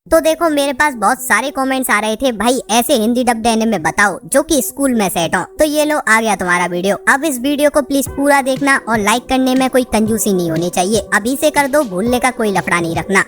तो देखो मेरे पास बहुत सारे कमेंट्स आ रहे थे, भाई ऐसे हिंदी डब्ड एनिमे बताओ जो कि स्कूल में सेट हो। तो ये लो आ गया तुम्हारा वीडियो। अब इस वीडियो को प्लीज पूरा देखना और लाइक करने में कोई कंजूसी नहीं होनी चाहिए। अभी से कर दो, भूलने का कोई लफड़ा नहीं रखना।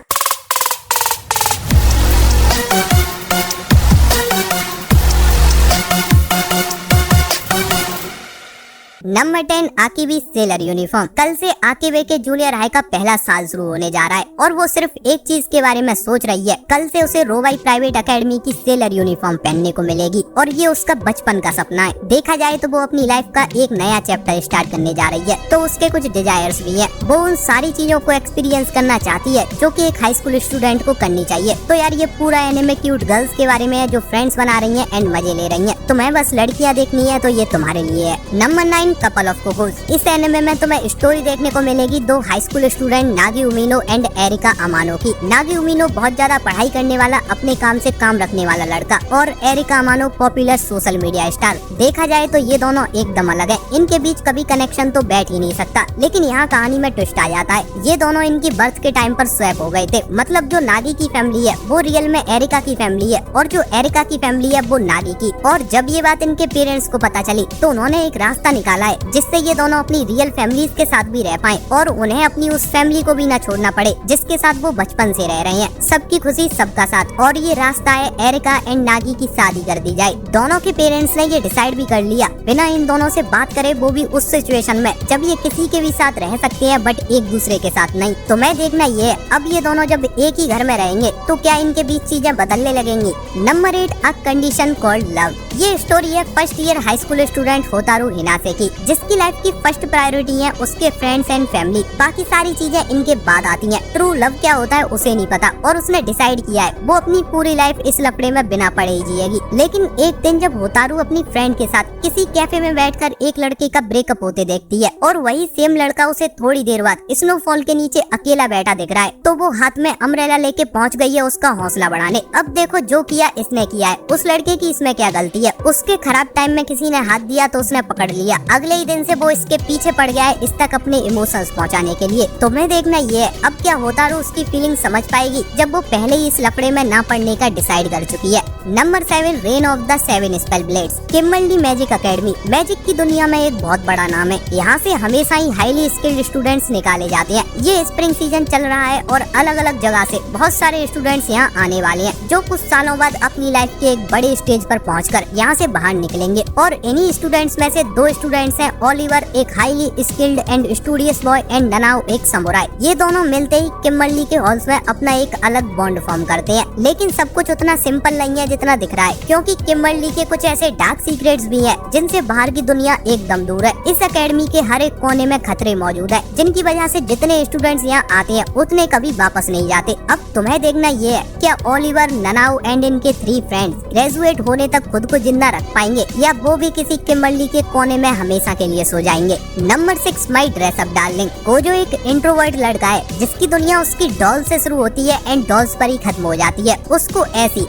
Number 10 Akebi sailor uniform. कल से आकिबे के जूनियर हाई का पहला साल शुरू होने जा रहा है और वो सिर्फ एक चीज के बारे में सोच रही है, कल से उसे रोवाई प्राइवेट एकेडमी की सेलर यूनिफॉर्म पहनने को मिलेगी और ये उसका बचपन का सपना है। देखा जाए तो वो अपनी लाइफ का एक नया चैप्टर स्टार्ट करने जा रही है, तो उसके कुछ डिजायर्स भी हैं। वो उन सारी चीजों को एक्सपीरियंस करना चाहती है जो कि एक हाई स्कूल स्टूडेंट को करनी चाहिए। तो यार ये पूरा एनिमे क्यूट गर्ल्स के बारे में है जो फ्रेंड्स बना रही है एंड मजे ले रही है। तुम्हें बस लड़कियां देखनी है तो ये तुम्हारे लिए है। Number 9 couple of cuckoos. इस एनिमे में तुम्हें स्टोरी देखने को मिलेगी दो high school student Nagi Umino and Erika Amano की। नागी उमिनो बहुत ज्यादा पढ़ाई करने वाला, अपने काम से काम रखने वाला लड़का, और एरिका अमानो पॉपुलर सोशल मीडिया स्टार। देखा जाए तो ये दोनों एकदम अलग है, इनके बीच कभी कनेक्शन तो बैठ ही नहीं सकता। लेकिन यहाँ कहानी में ट्विस्ट आ जाता है, ये दोनों इनकी बर्थ के टाइम पर स्वैप हो गए थे। मतलब जो नागी की फैमिली है वो रियल में एरिका की फैमिली है और जो एरिका की फैमिली है वो नागी की। और जब ये बात इनके पेरेंट्स को पता चली तो उन्होंने एक रास्ता निकाला है जिससे ये दोनों अपनी रियल फैमिलीज के साथ भी रह पाएं और उन्हें अपनी उस फैमिली को भी ना छोड़ना पड़े जिसके साथ वो बचपन से रह रहे हैं। सबकी खुशी सबका साथ, और ये रास्ता है एरिका एंड नागी की शादी कर दी जाए। दोनों के पेरेंट्स ने ये डिसाइड भी कर लिया बिना इन दोनों से बात करे, वो भी उस सिचुएशन में जब ये किसी के भी साथ रह सकते हैं बट एक दूसरे के साथ नहीं। तो मैं देखना ये है, अब ये दोनों जब एक ही घर में रहेंगे तो क्या इनके बीच चीजें बदलने लगेंगी। Number 8 a condition called love. ये स्टोरी है first year high school student Hotaru Hinase की, जिसकी लाइफ की फर्स्ट प्रायोरिटी है उसके फ्रेंड्स एंड फैमिली। बाकी सारी चीजें इनके बाद आती हैं। ट्रू लव क्या होता है उसे नहीं पता और उसने डिसाइड किया है वो अपनी पूरी लाइफ इस लफड़े में बिना पढ़े ही जिएगी। लेकिन एक दिन जब होतारू अपनी फ्रेंड के साथ किसी कैफे में बैठकर एक लड़के का ब्रेकअप होते देखती है और वही सेम लड़का उसे थोड़ी देर बाद स्नोफॉल के नीचे अकेला बैठा दिख रहा है, तो वो हाथ में अम्ब्रेला लेके पहुंच गई है उसका हौसला बढ़ाने। अब देखो जो किया इसने किया है, उस लड़के की इसमें क्या गलती है। उसके खराब टाइम में किसी ने हाथ दिया तो उसने पकड़ लिया, अगले ही दिन से वो इसके पीछे पड़ गया है इस तक अपने इमोशंस पहुंचाने के लिए। तुम्हें देखना ये है अब क्या होतारू उसकी फीलिंग समझ पाएगी जब वो पहले ही इस लफड़े में ना पढ़ने का डिसाइड कर चुकी है। Number 7 rain of the 7 spell blades. Kimberly magic academy magic की दुनिया में एक बहुत बड़ा नाम है। यहाँ से हमेशा ही हाईली स्किल्ड स्टूडेंट्स निकाले जाते हैं। ये स्प्रिंग सीजन चल रहा है और अलग अलग जगह से बहुत सारे स्टूडेंट्स यहाँ आने वाले हैं जो कुछ सालों बाद अपनी लाइफ के एक बड़े स्टेज पर पहुंचकर यहाँ से बाहर निकलेंगे। और इन्हीं स्टूडेंट्स में से 2 स्टूडेंट्स हैं, ओलिवर एक highly skilled and studious boy and Nanao एक समुराई। ये दोनों मिलते ही किम्बर्ली के हॉल्स में अपना एक अलग बॉन्ड फॉर्म करते हैं। लेकिन सब कुछ उतना सिंपल नहीं है जितना दिख रहा है, क्योंकि किम्बर्ली के कुछ ऐसे डार्क सीक्रेट्स भी हैं जिनसे बाहर की दुनिया एकदम दूर है। इस एकेडमी के हर एक कोने में खतरे मौजूद है जिनकी वजह से जितने स्टूडेंट्स यहाँ आते हैं उतने कभी वापस नहीं जाते। अब तुम्हें देखना ये है, क्या ओलिवर, ननाओ एंड इनके 3 फ्रेंड्स ग्रेजुएट होने तक खुद को जिंदा रख पाएंगे या वो भी किसी किम्बर्ली के कोने में हमेशा के लिए सो जाएंगे। Number 6 my dress up darling. Kojo एक इंट्रोवर्ट लड़का है जिसकी दुनिया उसकी डॉल से शुरू होती है एंड डॉल्स पर ही खत्म हो जाती है। उसको ऐसी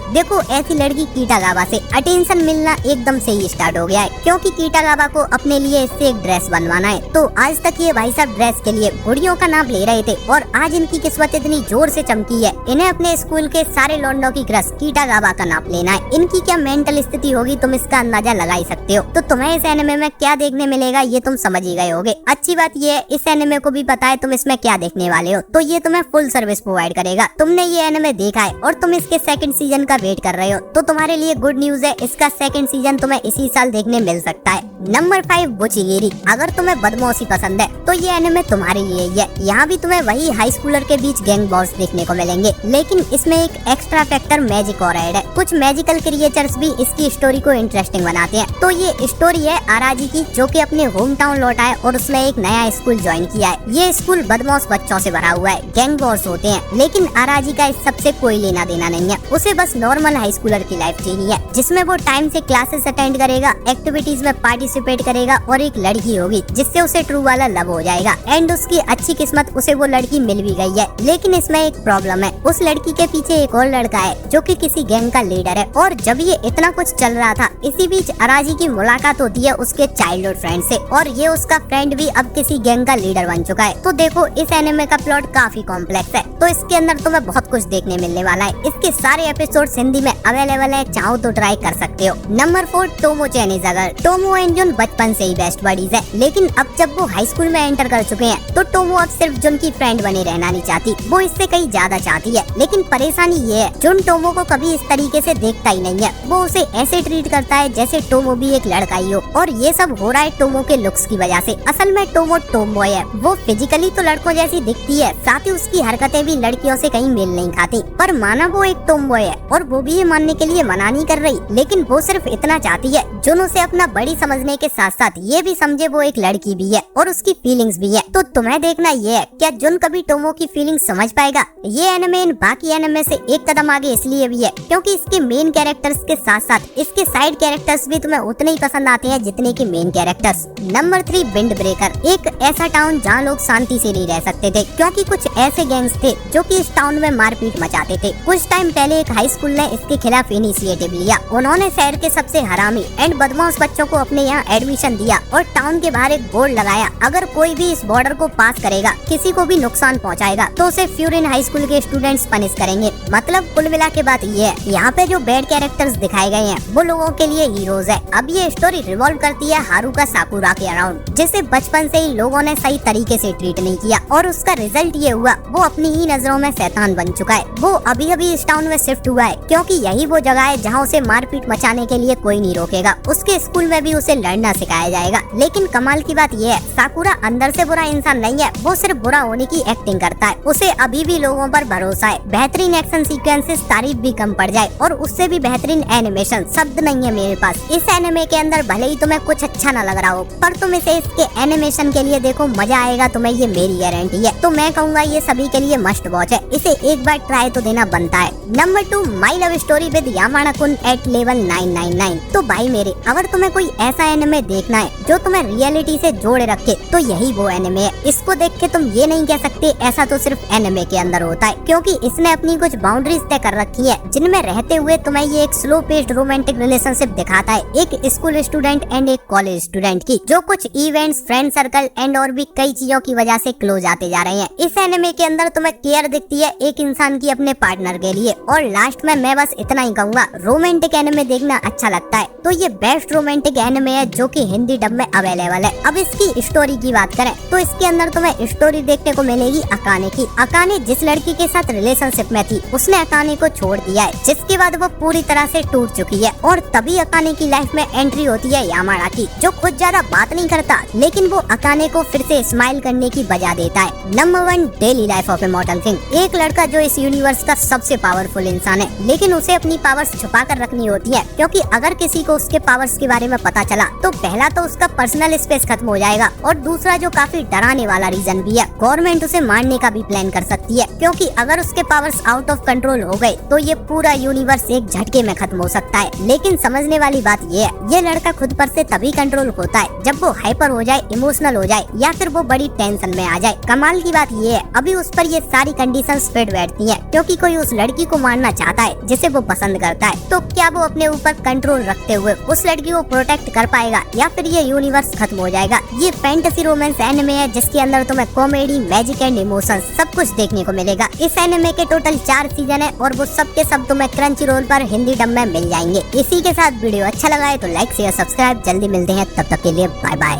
लड़की कीटागावा से अटेंशन मिलना एकदम से ही स्टार्ट हो गया है, क्योंकि कीटागावा को अपने लिए इससे एक ड्रेस बनवाना है। तो आज तक ये भाई साहब ड्रेस के लिए घुड़ियों का नाम ले रहे थे और आज इनकी किस्मत इतनी जोर से चमकी है, इन्हें अपने स्कूल के सारे लौंडों की क्रश कीटागावा का नाम लेना है। इनकी क्या मेंटल स्थिति होगी तुम इसका अंदाजा लगा ही सकते हो। तो तुम्हें इस एनिमे में क्या देखने मिलेगा ये तुम समझ ही गए होगे। अच्छी बात ये है इस एनिमे को भी पता है तुम इसमें क्या देखने वाले हो, तो ये तुम्हें फुल सर्विस प्रोवाइड करेगा। तुमने ये एनिमे देखा है और तुम इसके सेकंड सीजन का वेट कर रहे हो, तो तुम्हारे लिए गुड न्यूज है, इसका सेकंड सीजन तुम्हें इसी साल देखने मिल सकता है। नंबर 5 बुचिगिरी। अगर तुम्हें बदमाशी पसंद है तो ये एनिमे तुम्हारे लिए ही है। यहाँ भी तुम्हें वही हाई स्कूलर के बीच गैंग वॉर्स देखने को मिलेंगे, लेकिन इसमें एक एक्स्ट्रा फैक्टर मैजिक और ऐड है। कुछ मैजिकल क्रिएचर्स भी इसकी स्टोरी को इंटरेस्टिंग बनाते हैं। तो ये स्टोरी है आराजी की, जो कि अपने होम टाउन लौटा है और उसने एक नया स्कूल ज्वाइन किया है। ये स्कूल बदमाश बच्चों से भरा हुआ है, गैंग वॉर्स होते हैं, लेकिन आराजी का इस सबसे कोई लेना देना नहीं है। उसे बस नॉर्मल हाई स्कूलर की लाइफ जीनी है जिसमें वो टाइम से क्लासेस अटेंड करेगा, एक्टिविटीज में पार्टिसिपेट करेगा और एक लड़की होगी जिससे उसे ट्रू वाला लव हो जाएगा। एंड उसकी अच्छी किस्मत उसे वो लड़की मिल भी गई है। लेकिन इसमें एक प्रॉब्लम है, उस लड़की के पीछे एक और लड़का है जो कि किसी गैंग का लीडर है। और जब ये इतना कुछ चल रहा था, इसी बीच आराजी की मुलाकात होती है उसके चाइल्डहुड फ्रेंड से, और ये उसका फ्रेंड भी अब किसी गैंग का लीडर बन चुका है। तो देखो इस एनिमे का प्लॉट काफी कॉम्प्लेक्स है, तो इसके अंदर तुम्हें बहुत कुछ देखने मिलने वाला है। इसके सारे एपिसोड्स हिंदी में अवेलेबल है, चाहो तो ट्राई कर सकते हो। नंबर 4, टोमो चेनीज़ागर। टोमो एंड जुन बचपन से ही बेस्ट बडीज है, लेकिन अब जब वो हाई स्कूल में एंटर कर चुके हैं तो टोमो अब सिर्फ जुन की फ्रेंड बने रहना नहीं चाहती, वो इससे कहीं ज्यादा चाहती है। लेकिन परेशानी ये है, जुन टोमो को कभी इस तरीके से देखता ही नहीं है, वो उसे ऐसे ट्रीट करता है जैसे टोमो भी एक लड़का ही हो। और ये सब हो रहा है टोमो के लुक्स की वजह से। असल में टोमो टॉम बॉय है, वो फिजिकली तो लड़कों जैसी दिखती है, साथ ही उसकी हरकतें भी लड़कियों से कहीं मेल नहीं खाती, पर माना वो एक टॉम बॉय है और वो भी ये मानने के लिए मना नहीं कर रही। लेकिन वो सिर्फ इतना चाहती है जुन उसे अपना बड़ी समझने के साथ साथ ये भी समझे वो एक लड़की भी है और उसकी फीलिंग्स भी है। तो तुम्हें देखना ये है, क्या जुन कभी टोमो की फीलिंग्स समझ पाएगा। ये एनिमे इन बाकी एनिमे से एक कदम आगे इसलिए भी है क्योंकि इसके मेन कैरेक्टर्स के साथ साथ इसके साइड कैरेक्टर्स भी तुम्हें उतने ही पसंद आते हैं जितने की main characters. Number 3, wind breaker. एक ऐसा टाउन जहाँ लोग शांति से नहीं रह सकते थे क्योंकि कुछ ऐसे गैंग्स थे जो कि इस टाउन में मारपीट मचाते थे। कुछ टाइम पहले एक हाई स्कूल ने इसके खिलाफ इनिशिएटिव लिया। उन्होंने शहर के सबसे हरामी एंड बदमाश बच्चों को अपने यहाँ एडमिशन दिया और टाउन के बाहर एक बोर्ड लगाया, अगर कोई भी इस बॉर्डर को पास करेगा, किसी को भी नुकसान पहुँचाएगा तो उसे फ्यूरिन हाई स्कूल के स्टूडेंट्स पनिश करेंगे। मतलब कुल मिला के बात ये है, यहाँ पे जो बैड कैरेक्टर्स दिखाए गए हैं वो लोगों के लिए हीरोज है। अब ये स्टोरी रिवॉल्व करती है हारुका साकुरा के अराउंड, जिसे बचपन से ही लोगों ने सही तरीके से ट्रीट नहीं किया और उसका रिजल्ट ये हुआ वो अपनी ही नजरों में शैतान बन चुका है। वो अभी अभी इस टाउन में शिफ्ट हुआ है क्योंकि यही वो जगह है जहाँ उसे मारपीट मचाने के लिए कोई नहीं रोकेगा। उसके स्कूल में भी उसे लड़ना सिखाया जाएगा। लेकिन कमाल की बात ये है, साकुरा अंदर से बुरा इंसान नहीं है, वो सिर्फ बुरा होने की एक्टिंग करता है। उसे अभी भी लोगों पर भरोसा है। बेहतरीन एक्शन सीक्वेंसेस तारीफ भी कम पड़ जाए और उससे भी बेहतरीन एनिमेशन, शब्द नहीं है मेरे पास। इस एनिमे के अंदर भले ही तुम्हें कुछ अच्छा न लग रहा हो, पर तुम इसे इसके एनिमेशन के लिए देखो, मजा आएगा तुम्हें, ये मेरी गारंटी है। तो मैं कहूँगा ये सभी के लिए मस्ट वॉच है, इसे एक बार ट्राई तो देना बनता है। Number 2, my love story with Yamada kun at level 999। तो भाई मेरे, अगर तुम्हें कोई ऐसा एनिमे देखना है जो तुम्हें रियलिटी से जोड़े रखे तो यही वो एनिमे है। इसको देख के तुम ये नहीं कह सकते ऐसा तो सिर्फ एनिमे के अंदर होता है, क्योंकि इसने अपनी कुछ बाउंड्रीज तय कर रखी है जिनमें रहते हुए तुम्हें ये एक स्लो पेस्ड रोमांटिक रिलेशनशिप दिखाता है, एक स्कूल स्टूडेंट एंड एक कॉलेज स्टूडेंट की, जो कुछ इवेंट्स, फ्रेंड सर्कल एंड और भी कई चीजों की वजह से क्लोज आते जा रहे हैं। इस एनिमे के अंदर तुम्हें केयर दिखती है एक इंसान की अपने पार्टनर के लिए। और लास्ट में मैं बस इतना ही कहूंगा, रोमांटिक एनिमे देखना अच्छा लगता है तो ये बेस्ट रोमांटिक एनिमे है जो कि हिंदी डब में अवेलेबल है। अब इसकी स्टोरी की बात करें तो इसके अंदर तुम्हें स्टोरी देखने को मिलेगी अकाने की। अकाने जिस लड़की के साथ रिलेशनशिप में थी उसने अकाने को छोड़ दिया है, जिसके बाद वो पूरी तरह से टूट चुकी है। और तभी अकाने की लाइफ में एंट्री होती है यामाना की, जो खुद ज्यादा बात नहीं करता लेकिन वो अकाने को फिर से स्माइल करने की बजा देता है। Number 1, daily life of A मॉर्टल king. एक लड़का जो इस यूनिवर्स का सबसे पावरफुल इंसान है, लेकिन उसे अपनी पावर्स छुपा कर रखनी होती है, क्योंकि अगर किसी को उसके पावर्स के बारे में पता चला तो पहला तो उसका पर्सनल स्पेस खत्म हो जाएगा, और दूसरा जो काफी डराने वाला रीजन भी है, गवर्नमेंट उसे मारने का भी प्लान कर सकती है, क्योंकि अगर उसके पावर्स आउट ऑफ कंट्रोल हो गए तो ये पूरा यूनिवर्स एक झटके में खत्म हो सकता है। लेकिन समझने वाली बात ये है, ये लड़का खुद पर से तभी कंट्रोल होता है जब वो हाइपर हो जाए, इमोशनल हो जाए, या फिर वो बड़ी टेंशन में आ जाए। कमाल की बात ये है, अभी उस पर ये सारी कंडीशंस फिट बैठती हैं, क्योंकि कोई उस लड़की को मारना चाहता है जिसे वो पसंद करता है, तो क्या वो अपने ऊपर कंट्रोल रखते हुए उस लड़की को प्रोटेक्ट कर पाएगा, या फिर ये यूनिवर्स खत्म हो जाएगा। ये फैंटेसी रोमांस एनिमे है जिसके अंदर तुम्हें कॉमेडी, मैजिक एंड इमोशंस सब कुछ देखने को मिलेगा। इस एनिमे के टोटल 4 सीजन है और वो सब के सब तुम्हें क्रंची रोल पर हिंदी डब में मिल जाएंगे। इसी के साथ वीडियो अच्छा लगा है तो लाइक, शेयर, सब्सक्राइब। जल्दी मिलते हैं, तब तक के लिए बाय बाय।